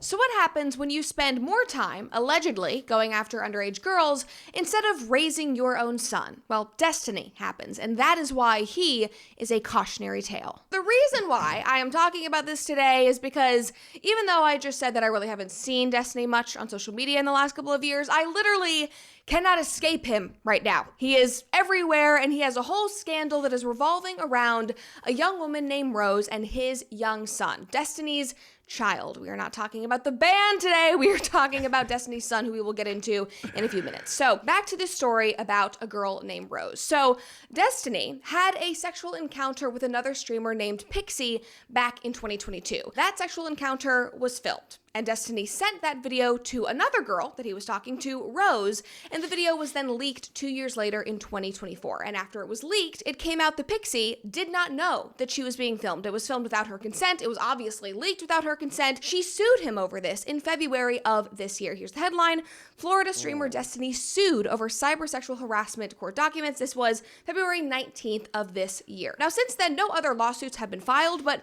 So what happens when you spend more time, allegedly, going after underage girls instead of raising your own son? Well, destiny happens, and that is why he is a cautionary tale. The reason why I am talking about this today is because even though I just said that I really haven't seen Destiny much on social media in the last couple of years, I literally cannot escape him right now. He is everywhere, and he has a whole scandal that is revolving around a young woman named Rose and his young son, Destiny's child. We are not talking about the band today. We are talking about Destiny's son, who we will get into in a few minutes. So back to this story about a girl named Rose. So Destiny had a sexual encounter with another streamer named Pixie back in 2022. That sexual encounter was filmed, and Destiny sent that video to another girl that he was talking to, Rose, and the video was then leaked 2 years later in 2024. And after it was leaked, it came out that Pixie did not know that she was being filmed. It was filmed without her consent. It was obviously leaked without her consent. She sued him over this in February of this year. Here's the headline: Florida streamer Destiny sued over cybersexual harassment court documents. This was February 19th of this year. Now, since then, no other lawsuits have been filed, but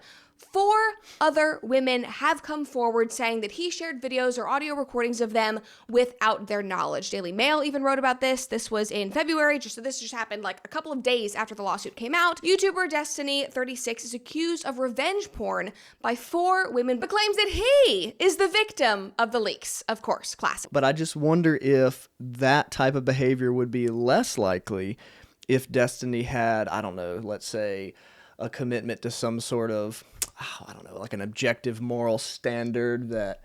4 other women have come forward saying that he shared videos or audio recordings of them without their knowledge. Daily Mail even wrote about this. This was in February, so this just happened like a couple of days after the lawsuit came out. YouTuber Destiny36 is accused of revenge porn by 4 women, but claims that he is the victim of the leaks. Of course, classic. But I just wonder if that type of behavior would be less likely if Destiny had, I don't know, let's say a commitment to some sort of, I don't know, like an objective moral standard that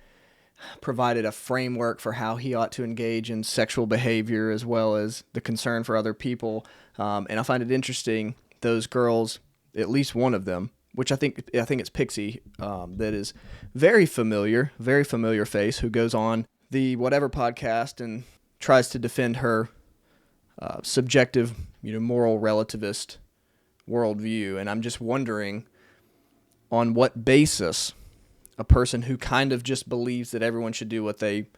provided a framework for how he ought to engage in sexual behavior, as well as the concern for other people. And I find it interesting, those girls, at least one of them, which I think it's Pixie, that is very familiar face, who goes on the whatever podcast and tries to defend her subjective, moral relativist worldview. And I'm just wondering on what basis a person who kind of just believes that everyone should do what they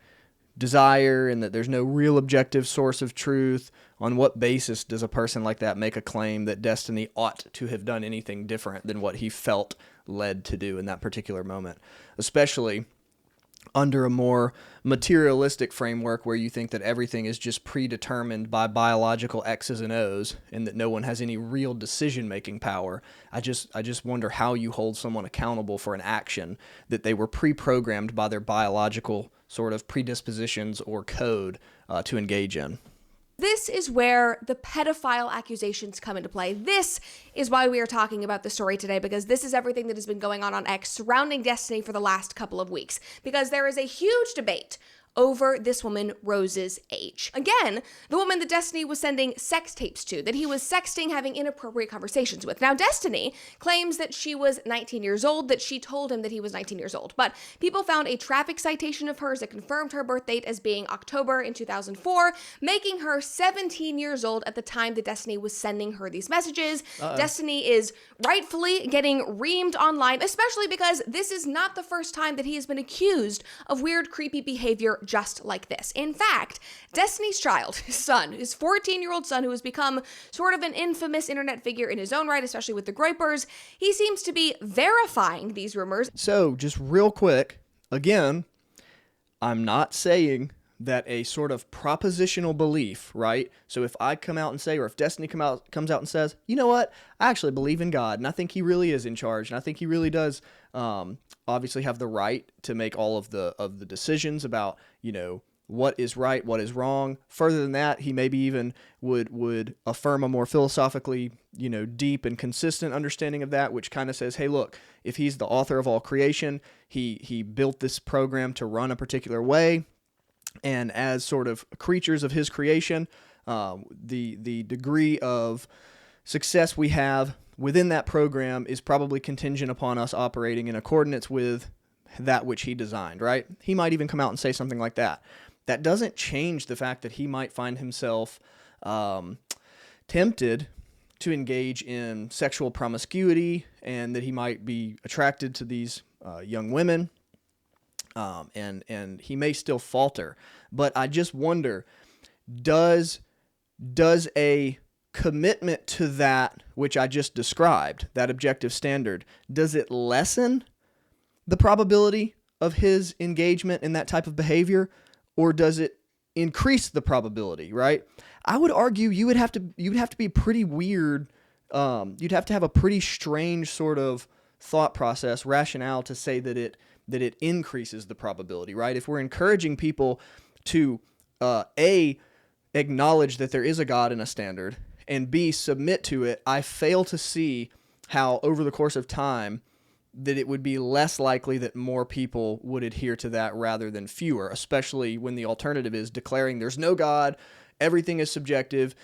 desire and that there's no real objective source of truth, on what basis does a person like that make a claim that Destiny ought to have done anything different than what he felt led to do in that particular moment, especially under a more materialistic framework where you think that everything is just predetermined by biological X's and O's and that no one has any real decision-making power. I just wonder how you hold someone accountable for an action that they were pre-programmed by their biological sort of predispositions or code to engage in. This is where the pedophile accusations come into play. This is why we are talking about the story today, because this is everything that has been going on X surrounding Destiny for the last couple of weeks, because there is a huge debate over this woman, Rose's age. Again, the woman that Destiny was sending sex tapes to, that he was sexting, having inappropriate conversations with. Now, Destiny claims that she was 19 years old, that she told him that he was 19 years old, but people found a traffic citation of hers that confirmed her birth date as being October in 2004, making her 17 years old at the time that Destiny was sending her these messages. Destiny is rightfully getting reamed online, especially because this is not the first time that he has been accused of weird, creepy behavior just like this. In fact, Destiny's child, his son, his 14-year-old son, who has become sort of an infamous internet figure in his own right, especially with the Groypers, he seems to be verifying these rumors. So, just real quick, again, I'm not saying that a sort of propositional belief, right? So if I come out and say, or if Destiny comes out and says, you know what, I actually believe in God, and I think he really is in charge, and I think he really does obviously have the right to make all of the decisions about, what is right, what is wrong. Further than that, he maybe even would affirm a more philosophically, deep and consistent understanding of that, which kind of says, hey, look, if he's the author of all creation, he built this program to run a particular way, and as sort of creatures of his creation, the degree of success we have within that program is probably contingent upon us operating in accordance with that which he designed, right? He might even come out and say something like that. That doesn't change the fact that he might find himself tempted to engage in sexual promiscuity, and that he might be attracted to these young women, and he may still falter. But I just wonder, does a commitment to that which I just described, that objective standard, does it lessen the probability of his engagement in that type of behavior, or does it increase the probability, right? I would argue you'd have to be pretty weird. You'd have to have a pretty strange sort of thought process, rationale to say that it increases the probability, right? If we're encouraging people to A, acknowledge that there is a God and a standard, and B, submit to it, I fail to see how over the course of time that it would be less likely that more people would adhere to that rather than fewer, especially when the alternative is declaring there's no God, everything is subjective,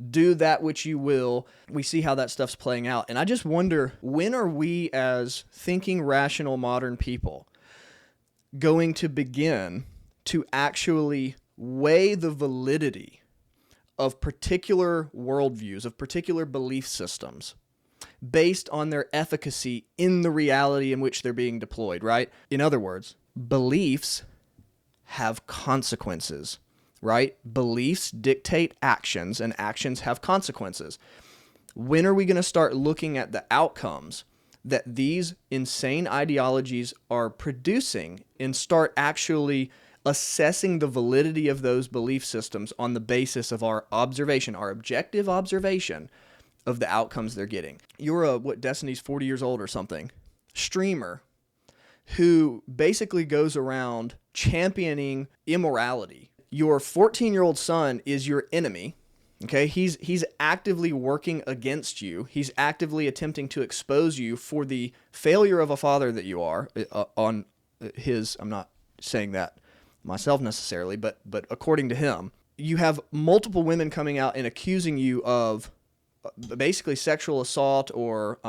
do that which you will. We see how that stuff's playing out. And I just wonder, when are we as thinking rational modern people going to begin to actually weigh the validity of particular worldviews, of particular belief systems, based on their efficacy in the reality in which they're being deployed, right? In other words, beliefs have consequences, right? Beliefs dictate actions, and actions have consequences. When are we going to start looking at the outcomes that these insane ideologies are producing and start actually assessing the validity of those belief systems on the basis of our observation, our objective observation of the outcomes they're getting? You're Destiny's 40 years old or something, streamer who basically goes around championing immorality. Your 14-year-old son is your enemy. Okay, he's actively working against you. He's actively attempting to expose you for the failure of a father that you are on his. I'm not saying that myself necessarily, but according to him, you have multiple women coming out and accusing you of basically sexual assault or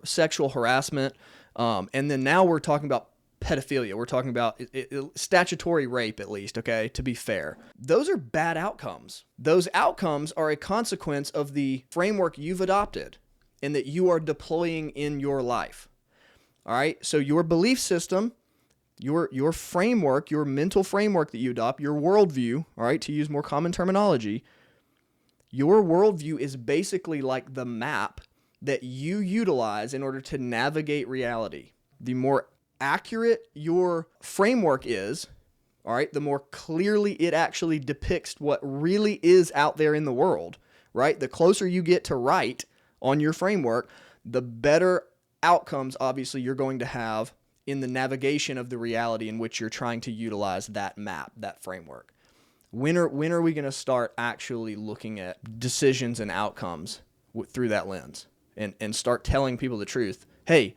sexual harassment, and then now we're talking about pedophilia. We're talking about statutory rape, at least, okay, to be fair. Those are bad outcomes. Those outcomes are a consequence of the framework you've adopted and that you are deploying in your life. All right? So your belief system, your framework, your mental framework that you adopt, your worldview, all right, to use more common terminology, your worldview is basically like the map that you utilize in order to navigate reality. The more accurate your framework is, all right, the more clearly it actually depicts what really is out there in the world, right? The closer you get to right on your framework, the better outcomes, obviously, you're going to have in the navigation of the reality in which you're trying to utilize that map, that framework. When are we going to start actually looking at decisions and outcomes through that lens and start telling people the truth? Hey,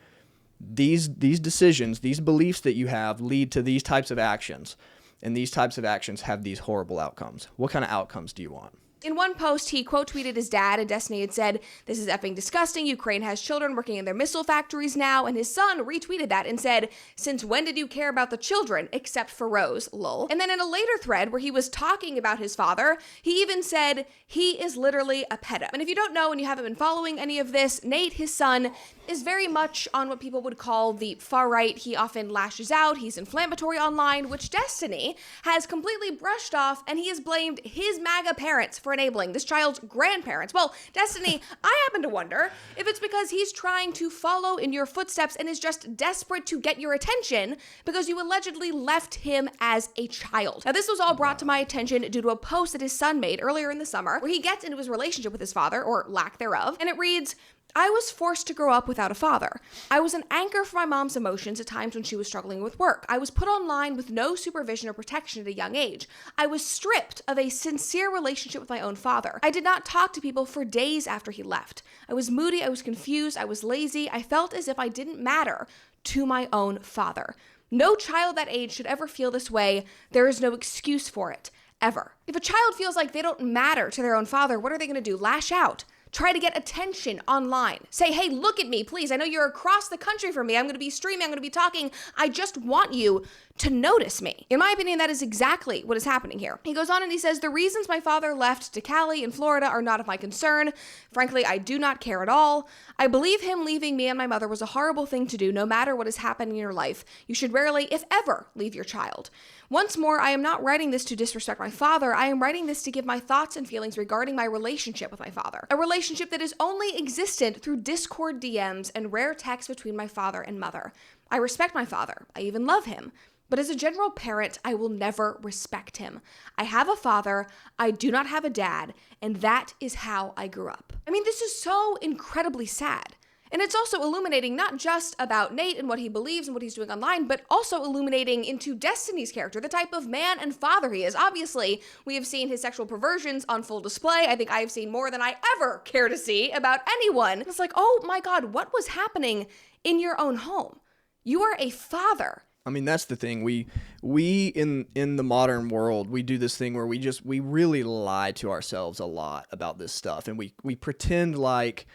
these decisions, these beliefs that you have lead to these types of actions, and these types of actions have these horrible outcomes. What kind of outcomes do you want? In one post, he quote tweeted his dad, and Destiny had said, "This is effing disgusting. Ukraine has children working in their missile factories now." And his son retweeted that and said, "Since when did you care about the children, except for Rose, lol." And then in a later thread where he was talking about his father, he even said, "He is literally a pedo." And if you don't know and you haven't been following any of this, Nate, his son, is very much on what people would call the far right. He often lashes out. He's inflammatory online, which Destiny has completely brushed off, and he has blamed his MAGA parents for enabling this child's grandparents. Well, Destiny, I happen to wonder if it's because he's trying to follow in your footsteps and is just desperate to get your attention because you allegedly left him as a child. Now, this was all brought to my attention due to a post that his son made earlier in the summer where he gets into his relationship with his father, or lack thereof, and it reads, "I was forced to grow up without a father. I was an anchor for my mom's emotions at times when she was struggling with work. I was put online with no supervision or protection at a young age. I was stripped of a sincere relationship with my own father. I did not talk to people for days after he left. I was moody, I was confused, I was lazy. I felt as if I didn't matter to my own father. No child that age should ever feel this way. There is no excuse for it, ever." If a child feels like they don't matter to their own father, what are they going to do? Lash out? Try to get attention online. Say, "Hey, look at me, please. I know you're across the country from me. I'm going to be streaming. I'm going to be talking. I just want you to notice me." In my opinion, that is exactly what is happening here. He goes on and he says, "The reasons my father left to Cali in Florida are not of my concern. Frankly, I do not care at all. I believe him leaving me and my mother was a horrible thing to do, no matter what is happening in your life. You should rarely, if ever, leave your child. Once more, I am not writing this to disrespect my father. I am writing this to give my thoughts and feelings regarding my relationship with my father. A relationship that is only existent through Discord DMs and rare texts between my father and mother. I respect my father. I even love him. But as a general parent, I will never respect him. I have a father, I do not have a dad, and that is how I grew up. I mean, this is so incredibly sad. And it's also illuminating not just about Nate and what he believes and what he's doing online, but also illuminating into Destiny's character, the type of man and father he is. Obviously, we have seen his sexual perversions on full display. I think I have seen more than I ever care to see about anyone. It's like, oh my God, what was happening in your own home? You are a father. I mean, that's the thing. We in the modern world, we do this thing where we really lie to ourselves a lot about this stuff. And we pretend like,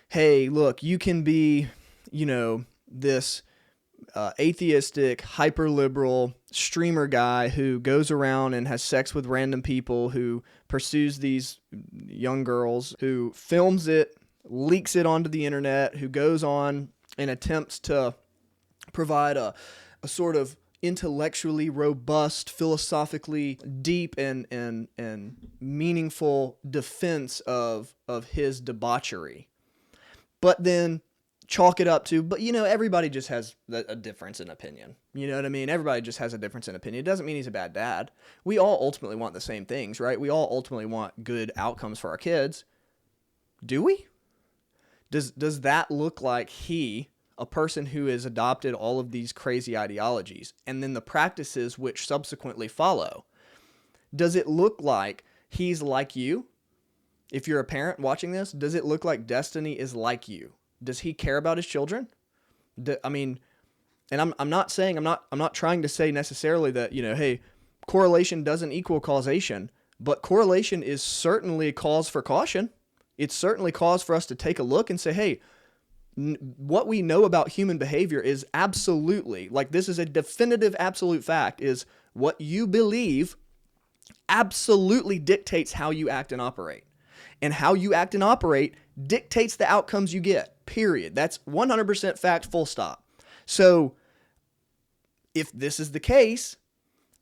hey, look, you can be, this atheistic, hyper-liberal streamer guy who goes around and has sex with random people, who pursues these young girls, who films it, leaks it onto the internet, who goes on and attempts to provide a sort of intellectually robust, philosophically deep and meaningful defense of his debauchery. But then chalk it up to, but everybody just has a difference in opinion. You know what I mean? Everybody just has a difference in opinion. It doesn't mean he's a bad dad. We all ultimately want the same things, right? We all ultimately want good outcomes for our kids. Do we? Does that look like a person who has adopted all of these crazy ideologies, and then the practices which subsequently follow, does it look like he's like you? If you're a parent watching this, does it look like Destiny is like you? Does he care about his children? And I'm not trying to say necessarily that, hey, correlation doesn't equal causation, but correlation is certainly cause for caution. It's certainly cause for us to take a look and say, hey, what we know about human behavior is absolutely, like, this is a definitive absolute fact, is what you believe absolutely dictates how you act and operate. And how you act and operate dictates the outcomes you get, period. That's 100% fact, full stop. So if this is the case,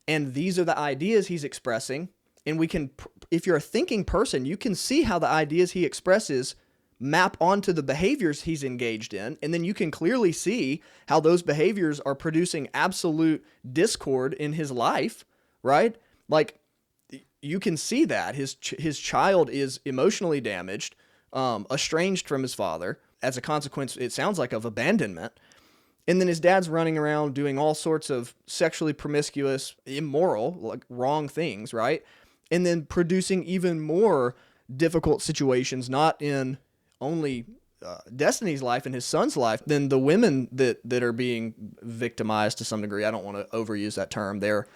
and these are the ideas he's expressing, and if you're a thinking person, you can see how the ideas he expresses map onto the behaviors he's engaged in, and then you can clearly see how those behaviors are producing absolute discord in his life, right? Like, you can see that his child is emotionally damaged, estranged from his father as a consequence, it sounds like, of abandonment. And then his dad's running around doing all sorts of sexually promiscuous, immoral, like wrong things, right? And then producing even more difficult situations, not in only Destiny's life and his son's life, than the women that are being victimized to some degree. I don't want to overuse that term. They're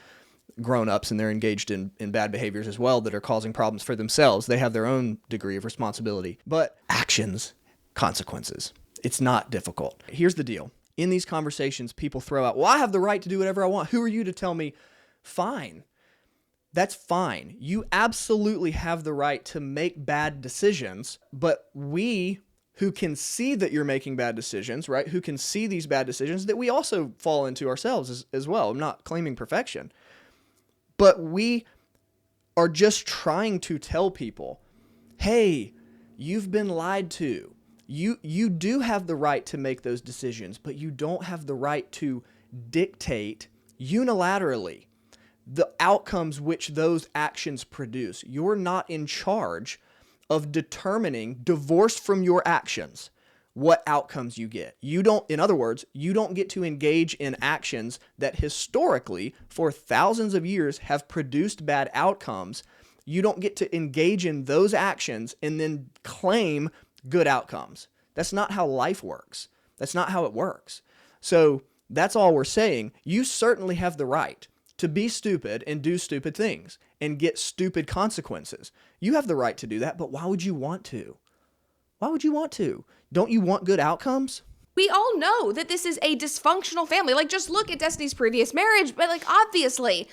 grown-ups and they're engaged in bad behaviors as well that are causing problems for themselves. They have their own degree of responsibility. But actions, consequences. It's not difficult. Here's the deal. In these conversations, people throw out, well, I have the right to do whatever I want. Who are you to tell me? Fine. That's fine. You absolutely have the right to make bad decisions, but we who can see that you're making bad decisions, right? Who can see these bad decisions that we also fall into ourselves as well. I'm not claiming perfection, but we are just trying to tell people, hey, you've been lied to. You do have the right to make those decisions, but you don't have the right to dictate unilaterally the outcomes which those actions produce. You're not in charge of determining, divorced from your actions, what outcomes you get. In other words, you don't get to engage in actions that historically, for thousands of years, have produced bad outcomes. You don't get to engage in those actions and then claim good outcomes. That's not how life works. That's not how it works. So that's all we're saying. You certainly have the right to be stupid and do stupid things and get stupid consequences. You have the right to do that, but why would you want to? Why would you want to? Don't you want good outcomes? We all know that this is a dysfunctional family. Like, just look at Destiny's previous marriage, but obviously,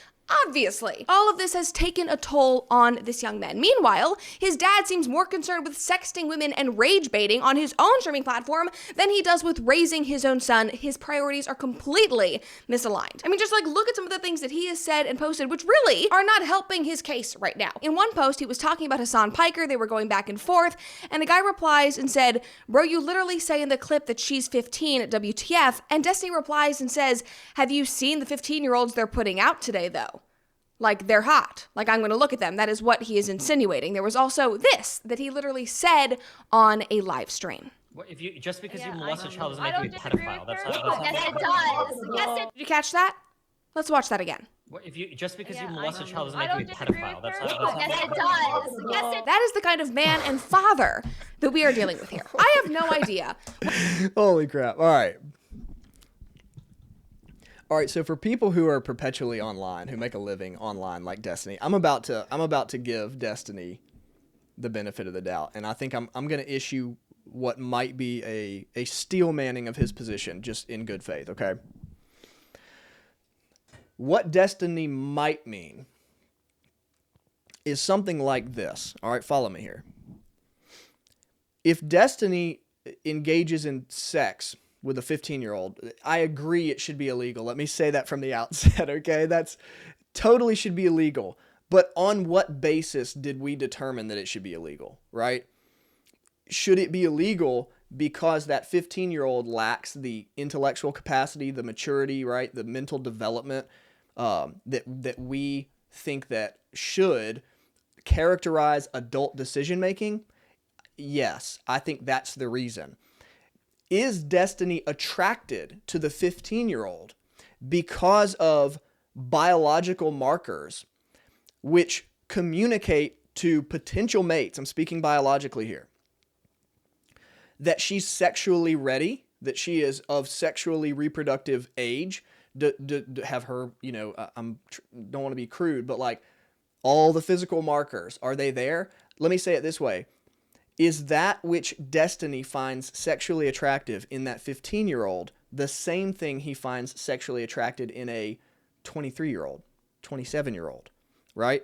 all of this has taken a toll on this young man. Meanwhile, his dad seems more concerned with sexting women and rage baiting on his own streaming platform than he does with raising his own son. His priorities are completely misaligned. Just look at some of the things that he has said and posted, which really are not helping his case right now. In one post, he was talking about Hassan Piker. They were going back and forth, and a guy replies and said, bro, you literally say in the clip that she's 15 WTF, and Destiny replies and says, have you seen the 15-year-olds they're putting out today, though? Like, they're hot. Like, I'm going to look at them. That is what he is insinuating. There was also this that he literally said on a live stream. Well, if you just because you molest a child doesn't make you a pedophile. That's not. Yes, it does. Yes, it. Did you catch that? Let's watch that again. Well, if you just because you molest a child doesn't I make you don't a disagree pedophile. with That's her. not. Yes, it does. Yes, it. That is the kind of man and father that we are dealing with here. I have no idea. Holy crap. All right. All right, so for people who are perpetually online, who make a living online like Destiny, I'm about to give Destiny the benefit of the doubt, and I think I'm going to issue what might be a steel manning of his position, just in good faith, okay? What Destiny might mean is something like this. All right, follow me here. If Destiny engages in sex with a 15-year-old, I agree it should be illegal. Let me say that from the outset, okay? That's totally should be illegal. But on what basis did we determine that it should be illegal, right? Should it be illegal because that 15-year-old lacks the intellectual capacity, the maturity, right, the mental development that we think that should characterize adult decision-making? Yes, I think that's the reason. Is Destiny attracted to the 15-year-old because of biological markers which communicate to potential mates, I'm speaking biologically here, that she's sexually ready, that she is of sexually reproductive age, to have her, don't want to be crude, but like all the physical markers, are they there? Let me say it this way. Is that which Destiny finds sexually attractive in that 15-year-old the same thing he finds sexually attracted in a 23-year-old, 27-year-old, right?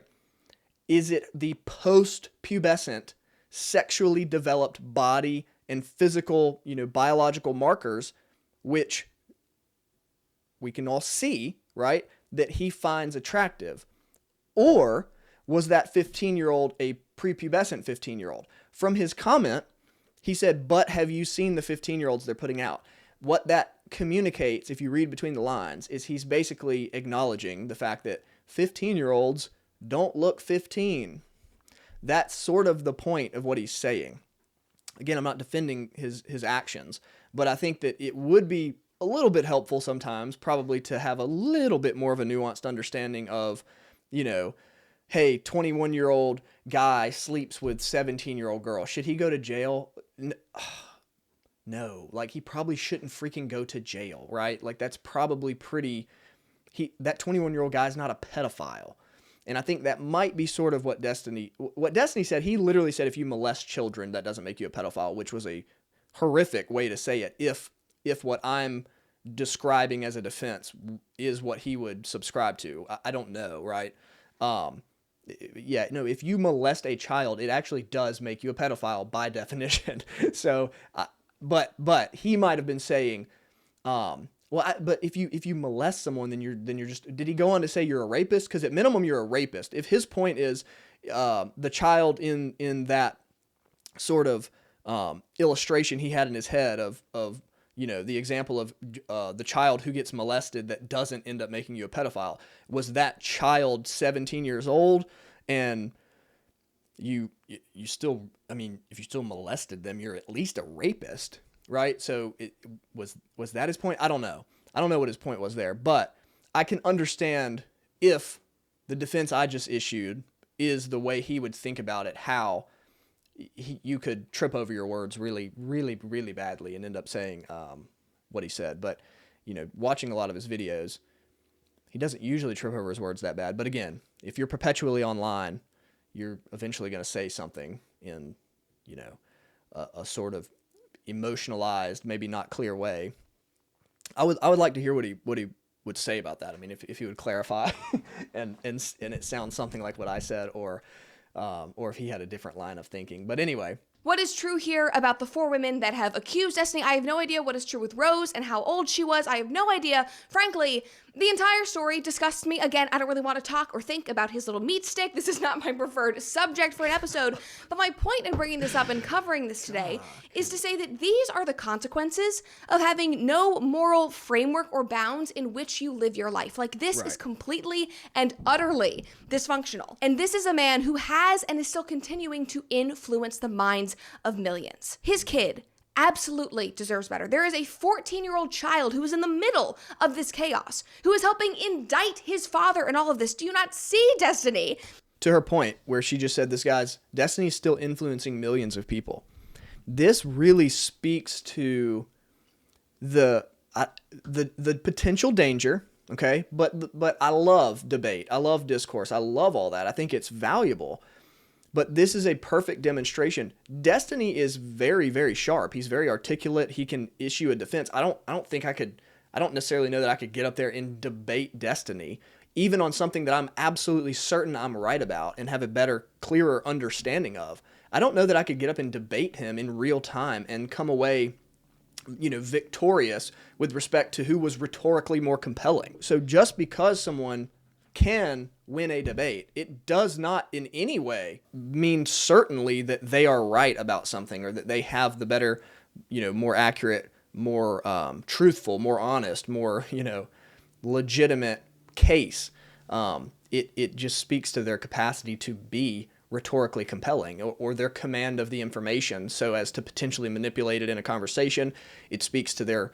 Is it the post-pubescent, sexually developed body and physical, biological markers, which we can all see, right, that he finds attractive? Or was that 15-year-old a prepubescent 15-year-old? From his comment, he said, but have you seen the 15-year-olds they're putting out? What that communicates, if you read between the lines, is he's basically acknowledging the fact that 15-year-olds don't look 15. That's sort of the point of what he's saying. Again, I'm not defending his actions, but I think that it would be a little bit helpful sometimes, probably, to have a little bit more of a nuanced understanding of, hey, 21-year-old guy sleeps with 17-year-old girl. Should he go to jail? No. Like, he probably shouldn't freaking go to jail, right? Like, that's probably that 21-year-old guy's not a pedophile. And I think that might be sort of what Destiny said. He literally said, if you molest children, that doesn't make you a pedophile, which was a horrific way to say it. If what I'm describing as a defense is what he would subscribe to, I don't know, right? If you molest a child, it actually does make you a pedophile by definition. So, but he might have been saying, but if you molest someone, then you're just. Did he go on to say you're a rapist? Because at minimum you're a rapist. If his point is the child in that sort of illustration he had in his head of the example of the child who gets molested that doesn't end up making you a pedophile, was that child 17 years old, and you still, if you still molested them, you're at least a rapist, right? So was that his point? I don't know what his point was there, but I can understand if the defense I just issued is the way he would think about it, how you could trip over your words really, really, really badly and end up saying what he said. But, watching a lot of his videos, he doesn't usually trip over his words that bad. But again, if you're perpetually online, you're eventually going to say something in, a sort of emotionalized, maybe not clear way. I would like to hear what he would say about that. If he would clarify and it sounds something like what I said, or if he had a different line of thinking. But anyway. What is true here about the 4 women that have accused Destiny? I have no idea what is true with Rose and how old she was. I have no idea. Frankly, The entire story disgusts me. Again, I don't really want to talk or think about his little meat stick. This is not my preferred subject for an episode. But my point in bringing this up and covering this today is to say that these are the consequences of having no moral framework or bounds in which you live your life. Like, this is completely and utterly dysfunctional. And this is a man who has and is still continuing to influence the minds of millions. His kid absolutely deserves better. There is a 14-year-old child who is in the middle of this chaos, who is helping indict his father in all of this. Do you not see, Destiny? To her point, where she just said this guy's Destiny is still influencing millions of people. This really speaks to the potential danger. Okay, but I love debate. I love discourse. I love all that. I think it's valuable. But this is a perfect demonstration. Destiny is very, very sharp. He's very articulate. He can issue a defense. I don't necessarily know that I could get up there and debate Destiny, even on something that I'm absolutely certain I'm right about and have a better, clearer understanding of. I don't know that I could get up and debate him in real time and come away, victorious with respect to who was rhetorically more compelling. So just because someone can win a debate, it does not in any way mean certainly that they are right about something or that they have the better, more accurate, more truthful, more honest, more, legitimate case. It just speaks to their capacity to be rhetorically compelling or their command of the information so as to potentially manipulate it in a conversation. It speaks to their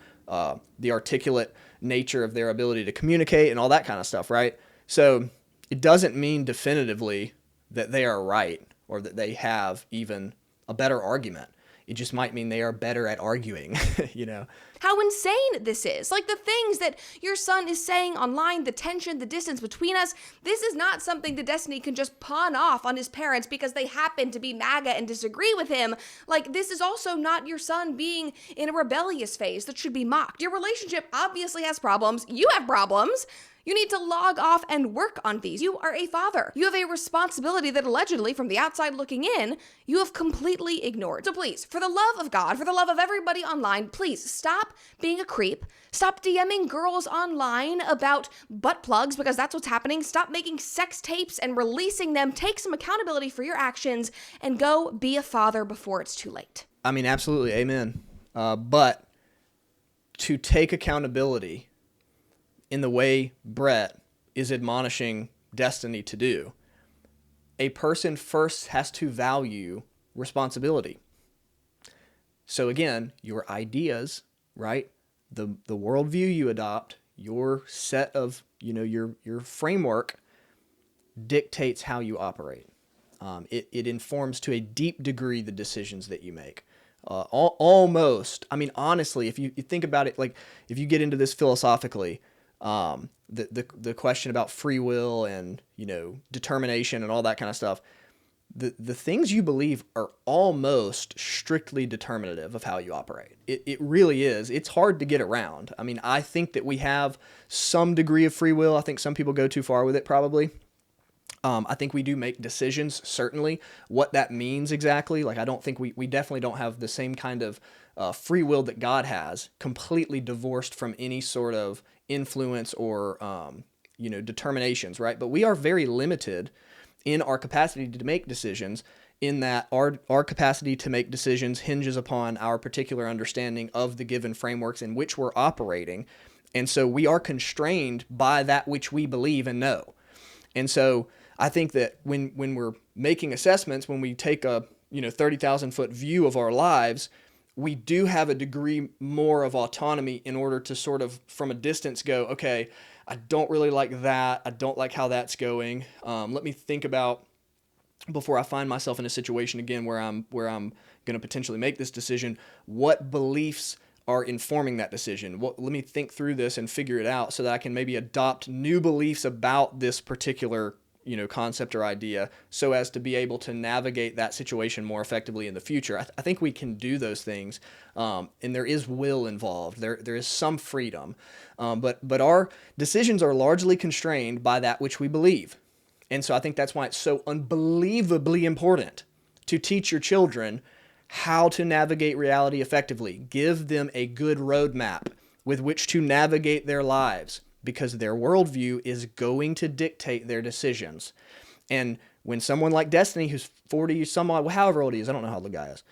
the articulate nature of their ability to communicate and all that kind of stuff, right? So it doesn't mean definitively that they are right or that they have even a better argument. It just might mean they are better at arguing, How insane this is. Like, the things that your son is saying online, the tension, the distance between us, this is not something that Destiny can just pawn off on his parents because they happen to be MAGA and disagree with him. Like, this is also not your son being in a rebellious phase that should be mocked. Your relationship obviously has problems. You have problems. You need to log off and work on these. You are a father. You have a responsibility that allegedly, from the outside looking in, you have completely ignored. So please, for the love of God, for the love of everybody online, please stop being a creep. Stop DMing girls online about butt plugs because that's what's happening. Stop making sex tapes and releasing them. Take some accountability for your actions and go be a father before it's too late. I mean, absolutely. Amen. But to take accountability in the way Brett is admonishing Destiny to do, a person first has to value responsibility. So again, your ideas, right? The worldview you adopt, your set of, your framework dictates how you operate. It informs to a deep degree the decisions that you make. Almost, I mean, honestly, if you think about it, like if you get into this philosophically, the question about free will and, determination and all that kind of stuff, the things you believe are almost strictly determinative of how you operate. It really is. It's hard to get around. I mean, I think that we have some degree of free will. I think some people go too far with it probably. I think we do make decisions, certainly. What that means exactly, like I don't think we definitely don't have the same kind of free will that God has, completely divorced from any sort of influence or, determinations, right? But we are very limited in our capacity to make decisions, in that our capacity to make decisions hinges upon our particular understanding of the given frameworks in which we're operating. And so we are constrained by that which we believe and know. And so I think that when we're making assessments, when we take a 30,000 foot view of our lives, we do have a degree more of autonomy in order to sort of from a distance go, okay, I don't really like that. I don't like how that's going. Let me think about, before I find myself in a situation again where I'm going to potentially make this decision, what beliefs are informing that decision. Let me think through this and figure it out so that I can maybe adopt new beliefs about this particular concept or idea so as to be able to navigate that situation more effectively in the future. I think we can do those things, and there is will involved. There is some freedom, but our decisions are largely constrained by that which we believe. And so I think that's why it's so unbelievably important to teach your children how to navigate reality effectively. Give them a good roadmap with which to navigate their lives. because their worldview is going to dictate their decisions. And when someone like Destiny, who's 40 some odd, however old he is, I don't know how old the guy is,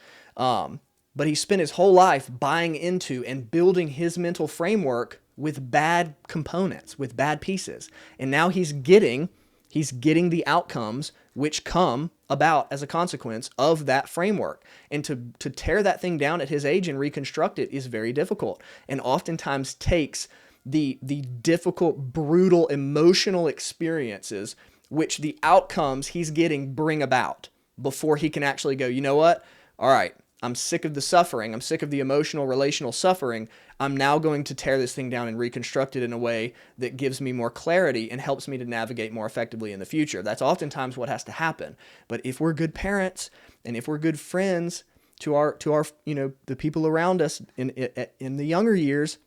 but he spent his whole life buying into and building his mental framework with bad components, with bad pieces. And now he's getting the outcomes which come about as a consequence of that framework. And to tear that thing down at his age and reconstruct it is very difficult, and oftentimes takes the difficult, brutal, emotional experiences which the outcomes he's getting bring about before he can actually go, you know what? All right, I'm sick of the suffering. I'm sick of the emotional, relational suffering. I'm now going to tear this thing down and reconstruct it in a way that gives me more clarity and helps me to navigate more effectively in the future. That's oftentimes what has to happen. But if we're good parents and if we're good friends to our the people around us in the younger years,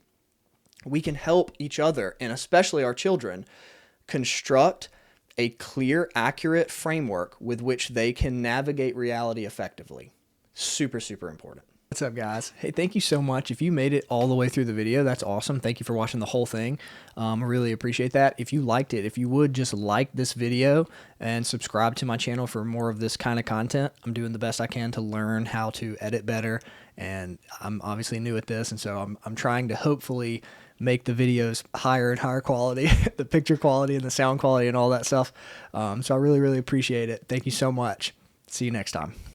we can help each other, and especially our children, construct a clear, accurate framework with which they can navigate reality effectively. Super, super important. What's up, guys? Hey, thank you so much. If you made it all the way through the video, that's awesome. Thank you for watching the whole thing. I really appreciate that. If you liked it, if you would just like this video and subscribe to my channel for more of this kind of content. I'm doing the best I can to learn how to edit better, and I'm obviously new at this, and so I'm trying to hopefully make the videos higher and higher quality, the picture quality and the sound quality and all that stuff. So I really, really appreciate it. Thank you so much. See you next time.